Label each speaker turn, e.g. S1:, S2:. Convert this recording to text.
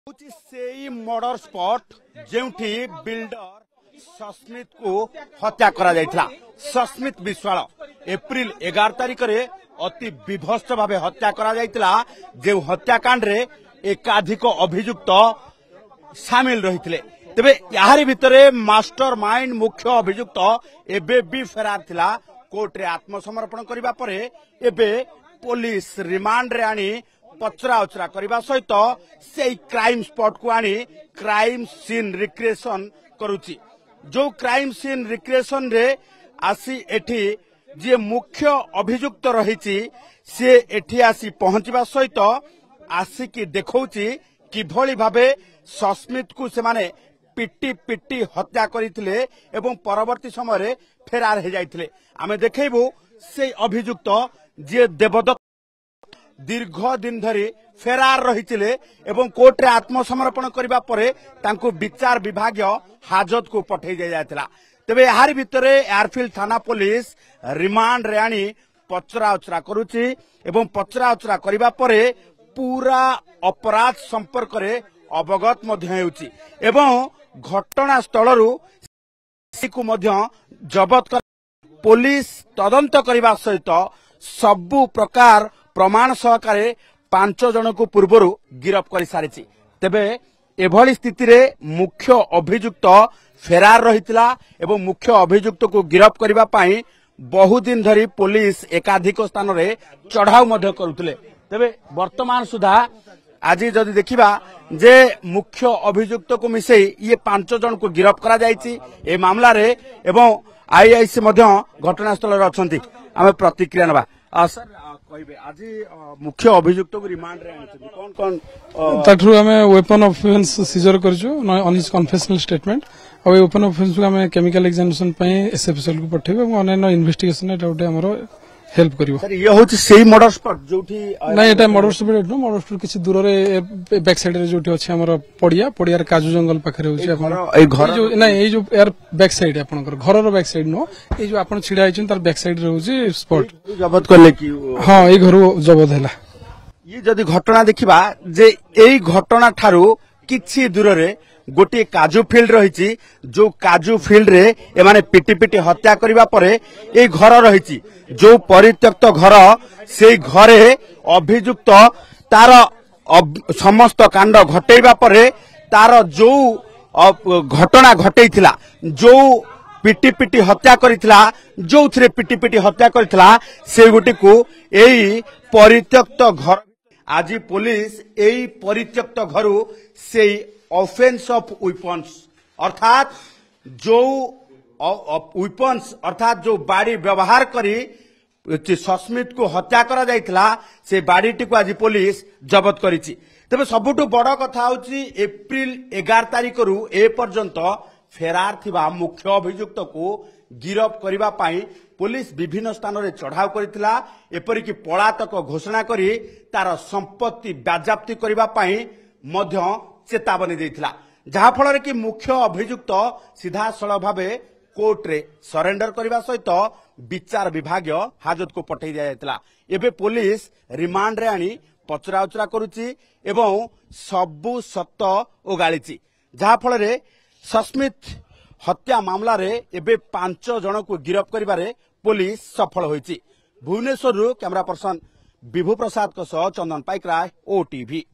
S1: से murder spot जेउठी builder Sasmit को हत्या करा जायथिला। सस्मित विश्वाल एप्रिल 11 तारिख रे अति विभत्स भावे हत्या करा जायथिला। जे हत्याकांड रे एकाधिक अभियुक्त सामिल रहिथिले। तेबे याहारी भितरे मास्टर माइंड मुख्य अभियुक्त एबे भी फेरार थिला। कोर्ट रे आत्मसमर्पण करिबा परे एबे पुलिस रिमांड रे आनी पचरा उचरा करने सहित से क्राइम स्पॉट को आनी क्राइम सीन रिक्रिएशन करुची। जो क्राइम सीन रिक्रिएशन रे आसी एठी जे मुख्य अभियुक्त रही सी एठी आसी पहुंचवा सहित आसिकी देखौची किभली भाबे सस्मित को से माने पिटी पिटी हत्या करथिले एवं परवर्ती समय रे फेरार हो जाइथिले। आमे देखैबो से अभियुक्त जे देवदत्त दीर्घ दिन धरी फेरार रही एवं कोर्ट रे आत्मसमर्पण करबा परे तांको विचार विभाग हाजत को पठै जायतिला। तबे यार भितरे एयरफील्ड थाना पुलिस रिमांड रे आनी पचरा उचरा करूची एवं पचरा उचरा करबा परे पूरा अपराध संपर्क रे अवगत मध्य हेउची एवं घटना स्थलरू को मध्य जबत कर पुलिस तदंत करबा सहित सबु प्रकार प्रमाण सहकारे 5 जन को पूर्व गिरफ कर सारी। तेबे एभली स्थिति रे मुख्य अभियुक्त फेरार रहितिला एवं मुख्य अभियुक्त को गिरफ करबा पाई बहुत दिन धरी पुलिस एकाधिक स्थान रे चढ़ाऊ मध्य करुतिले। तेबे वर्तमान सुधा आज जदि देखिबा जे मुख्य अभियुक्त को मिसई ये 5 जन को गिरफ करा जायछि ए मामला रे एवं आईआईसी मध्य घटनास्थल रे अछंती। आमे प्रतिक्रिया नबा। सर कहबे आज मुख्य अभियुक्त को रिमांड रे आनिछथि कोन कोन
S2: ताठरु हमें वेपन ऑफेंस सीजर करजो ऑन हिज कन्फेशनल स्टेटमेंट और वेपन ऑफेंस को हमें केमिकल एग्जामिनेशन पई एसएफएसएल को पठेबे और अन्य इन्वेस्टिगेशन एटा उटे हमरो हेल्प करिवो।
S1: सर ये होछि सेही मर्डर स्पॉट जोठी
S2: नै एटा मर्डर स्पॉट नो मर्डर स्पॉट किछि दूर रे बैक साइड रे जोठी अछि हमरो पड़िया रे काजू जंगल पाखरे होछि अपन
S1: ए घर
S2: जो नै ए जो यार बैक साइड आपनकर घर रो बैक साइड नो ए जो आपन छिडा आइछन तार बैक साइड रे होछि स्पॉट
S1: जबत करले की
S2: हां ए घर जबत हैला।
S1: ये जदि घटना देखिबा जे एई घटना ठारू किछि दूर रे गोटे काजू फील्ड रही जो काजू फील्ड रे एमाने पिटी पिटी हत्या करबा परे ए घर रही जो परित्यक्त घर से घरे अभियुक्त तार समस्त कांड घटेबा परे तार जो घटना घटेइथिला जो पिटी पिटी हत्या करिथिला जो थरे पिटी पिटी हत्या करिथिला से गोटे को एई परित्यक्त घर आज पुलिस एई परित्यक्त घरु से ऑफेंस ऑफ वेपन्स अर्थात जो वेपन्स अर्थात जो बाड़ी व्यवहार करी सस्मित को हत्या करा जायतिला से बाड़ीटी को आज पुलिस जबत करिछि। तबे सबुठु बड़ कथा होछि एप्रिल 11 तारिख रु ए पर्यंत फेरार थिबा मुख्य अभियुक्त को गिरफ करिबा पाई पुलिस विभिन्न स्थान रे चढ़ाव करितिला। एपरि कि पलातक घोषणा करी तार संपत्ति बाजाप्ति करिबा पाई मध्य चेतावनी देथिला जहाँ फल कि मुख्य अभियुक्त सीधा सड़क भावे कोर्ट रे सरेंडर करने सहित विचार विभाग हाजत को पठै दिया। एबे पुलिस रिमांड रे आनी पचरा उचरा करुची एवं सबु सत्य ओगाळीची जहाँ फल रे सस्मित हत्या मामला रे एबे 5 जन को गिरफ करिबारे पुलिस सफल होईची। भुवनेश्वर कैमरा पर्सन विभु प्रसाद को सह चंदन पाइकराय ओटीवी।